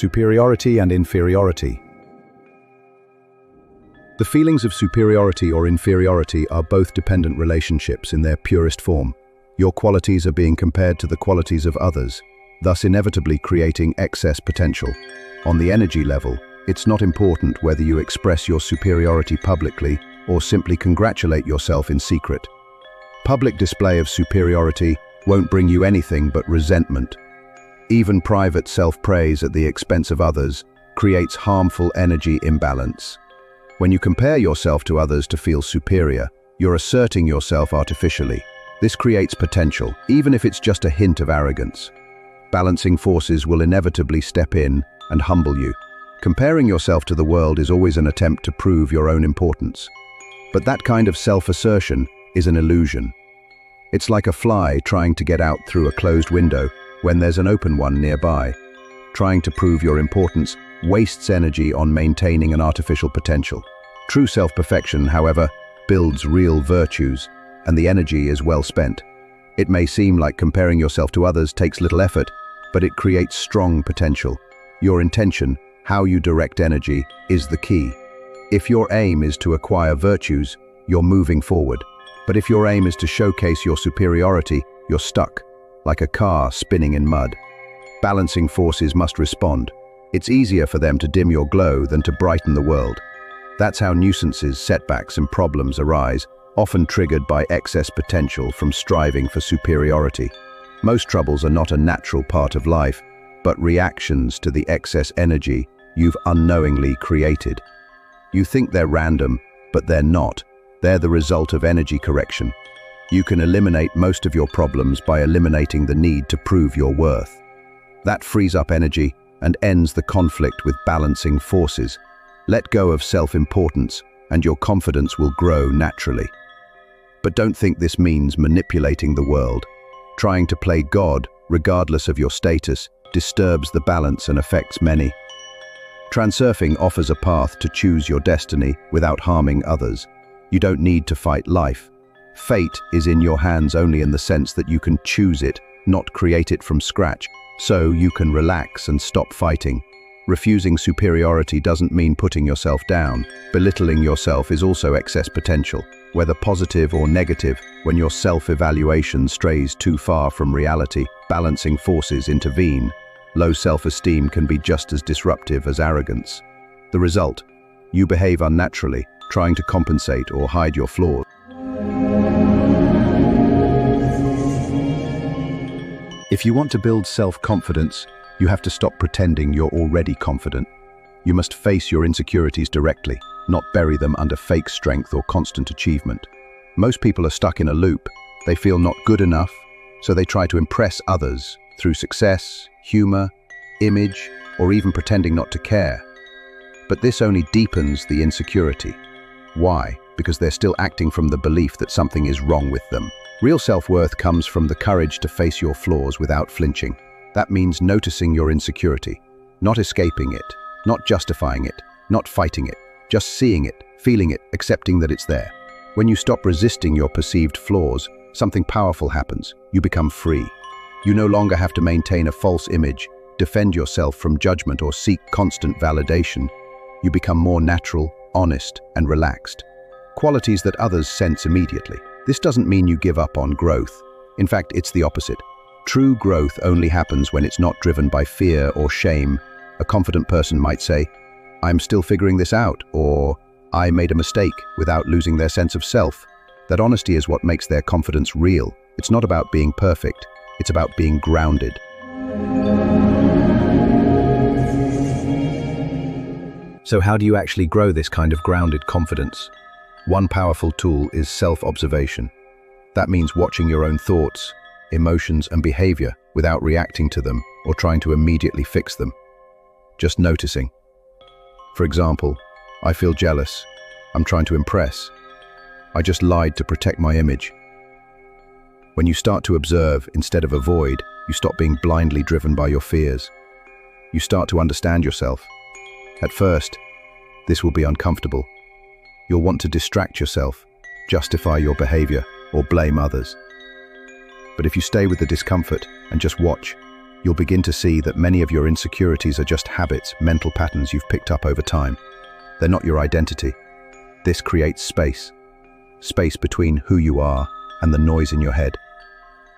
Superiority and inferiority. The feelings of superiority or inferiority are both dependent relationships in their purest form. Your qualities are being compared to the qualities of others, thus inevitably creating excess potential. On the energy level, it's not important whether you express your superiority publicly or simply congratulate yourself in secret. Public display of superiority won't bring you anything but resentment. Even private self-praise at the expense of others creates harmful energy imbalance. When you compare yourself to others to feel superior, you're asserting yourself artificially. This creates potential, even if it's just a hint of arrogance. Balancing forces will inevitably step in and humble you. Comparing yourself to the world is always an attempt to prove your own importance. But that kind of self-assertion is an illusion. It's like a fly trying to get out through a closed window when there's an open one nearby. Trying to prove your importance wastes energy on maintaining an artificial potential. True self-perfection, however, builds real virtues, and the energy is well spent. It may seem like comparing yourself to others takes little effort, but it creates strong potential. Your intention, how you direct energy, is the key. If your aim is to acquire virtues, you're moving forward. But if your aim is to showcase your superiority, you're stuck, like a car spinning in mud. Balancing forces must respond. It's easier for them to dim your glow than to brighten the world. That's how nuisances, setbacks, and problems arise, often triggered by excess potential from striving for superiority. Most troubles are not a natural part of life, but reactions to the excess energy you've unknowingly created. You think they're random, but they're not. They're the result of energy correction. You can eliminate most of your problems by eliminating the need to prove your worth. That frees up energy and ends the conflict with balancing forces. Let go of self-importance, and your confidence will grow naturally. But don't think this means manipulating the world. Trying to play God, regardless of your status, disturbs the balance and affects many. Transurfing offers a path to choose your destiny without harming others. You don't need to fight life. Fate is in your hands only in the sense that you can choose it, not create it from scratch. So you can relax and stop fighting. Refusing superiority doesn't mean putting yourself down. Belittling yourself is also excess potential, whether positive or negative. When your self-evaluation strays too far from reality, balancing forces intervene. Low self-esteem can be just as disruptive as arrogance. The result: you behave unnaturally, trying to compensate or hide your flaws. If you want to build self-confidence, you have to stop pretending you're already confident. You must face your insecurities directly, not bury them under fake strength or constant achievement. Most people are stuck in a loop. They feel not good enough, so they try to impress others through success, humor, image, or even pretending not to care. But this only deepens the insecurity. Why? Because they're still acting from the belief that something is wrong with them. Real self-worth comes from the courage to face your flaws without flinching. That means noticing your insecurity, not escaping it, not justifying it, not fighting it, just seeing it, feeling it, accepting that it's there. When you stop resisting your perceived flaws, something powerful happens. You become free. You no longer have to maintain a false image, defend yourself from judgment, or seek constant validation. You become more natural, honest, and relaxed. Qualities that others sense immediately. This doesn't mean you give up on growth. In fact, it's the opposite. True growth only happens when it's not driven by fear or shame. A confident person might say, "I'm still figuring this out," or "I made a mistake," without losing their sense of self. That honesty is what makes their confidence real. It's not about being perfect. It's about being grounded. So how do you actually grow this kind of grounded confidence? One powerful tool is self-observation. That means watching your own thoughts, emotions, and behavior without reacting to them or trying to immediately fix them. Just noticing. For example, I feel jealous. I'm trying to impress. I just lied to protect my image. When you start to observe instead of avoid, you stop being blindly driven by your fears. You start to understand yourself. At first, this will be uncomfortable. You'll want to distract yourself, justify your behavior, or blame others. But if you stay with the discomfort and just watch, you'll begin to see that many of your insecurities are just habits, mental patterns you've picked up over time. They're not your identity. This creates space. Space between who you are and the noise in your head.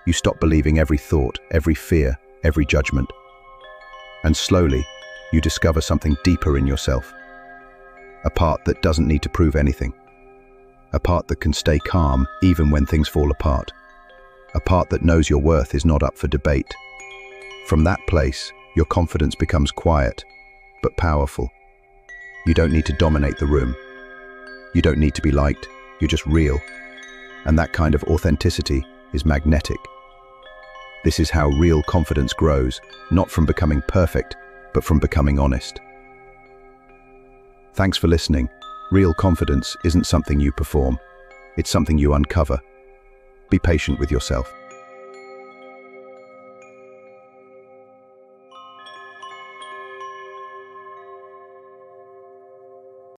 You stop believing every thought, every fear, every judgment. And slowly, you discover something deeper in yourself. A part that doesn't need to prove anything. A part that can stay calm even when things fall apart. A part that knows your worth is not up for debate. From that place, your confidence becomes quiet, but powerful. You don't need to dominate the room. You don't need to be liked, you're just real. And that kind of authenticity is magnetic. This is how real confidence grows, not from becoming perfect, but from becoming honest. Thanks for listening. Real confidence isn't something you perform. It's something you uncover. Be patient with yourself.